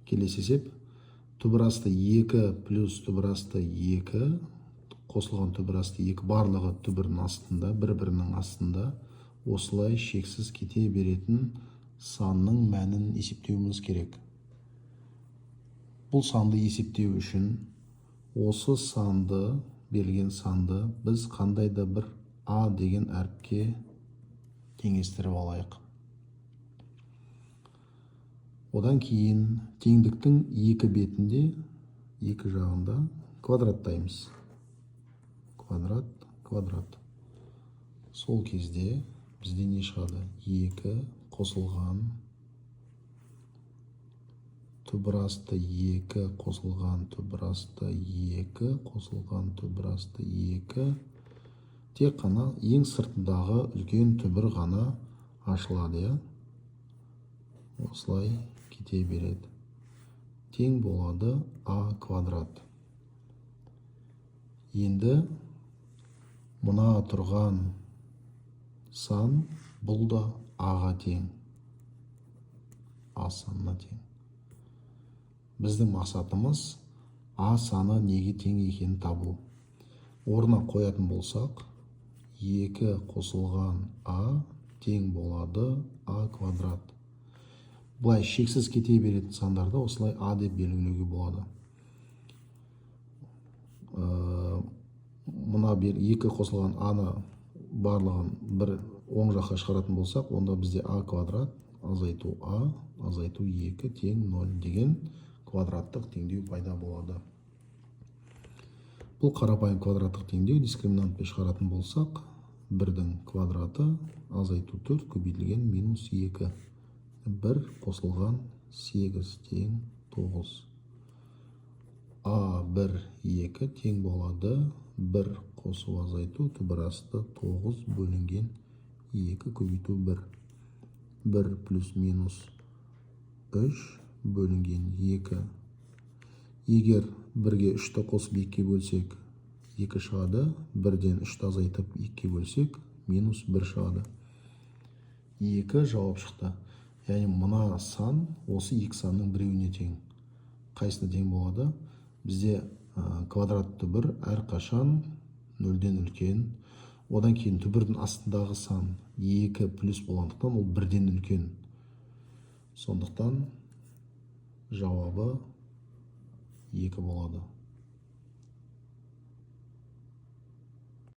келесі есеп. Түбір асты 2 плюс түбір асты 2 қосылған түбір асты 2 барлығы түбірдің астында, бір-бірінің астында. Осылай шексіз кете беретін санның мәнін есептеуіміз керек. Бұл санды есептеу үшін осы санды, берілген санды біз қандай да бір А деген әріпке теңестіріп алайық. Одан кейін теңдіктің екі бетінде, екі жағында квадраттаймыз. Квадрат, квадрат. Сол кезде бізде не шығады? 2 қосылған түбір асты 2 қосылған түбір асты 2 қосылған түбір асты 2. Тек қана ең сыртындағы үлкен түбір ғана ашылады, я? Осылай кете береді. Тең болады А квадрат. Енді мына тұрған сан бұл да Аға тең. А санына тең. Біздің мақсатымыз А саны неге тең екенін табу. Орнына қоятын болсақ, 2 қосылған А тең болады А квадрат. Бұлай шексіз кете беретін сандарды осылай А деп белгілеуге болады. Мына 2 қосылған Аны барлығын бір оң жаққа шығаратын болсақ, онда бізде А квадрат азайту А азайту 2 тең 0 деген квадраттық теңдеу пайда болады. Бұл қарапайым квадраттық теңдеу. Дискриминантпен шығаратын болсақ, 1-дің квадраты азайту 4 көбейтілген минус 2. 1 қосылған 8 тең 9. А1 2 тең болады 1 қосу азайту түбір асты 9 бөлінген 2 көбейту 1. 1 плюс минус 3 бөлінген 2. Егер 1-ге 3-ті қосып 2-ге бөлсек 2 шығады, 1-ден 3-ті азайтып 2-ге бөлсек минус 1 шығады. 2 жауап шықты. Яғни мына сан осы 2 санның біреуіне тең. Қайсына тең болады? Бізде квадрат түбір әрқашан 0-ден үлкен. Одан кейін түбірдің астындағы сан 2 плюс болғандықтан ол 1-ден үлкен. Сондықтан жауабы 2 болады.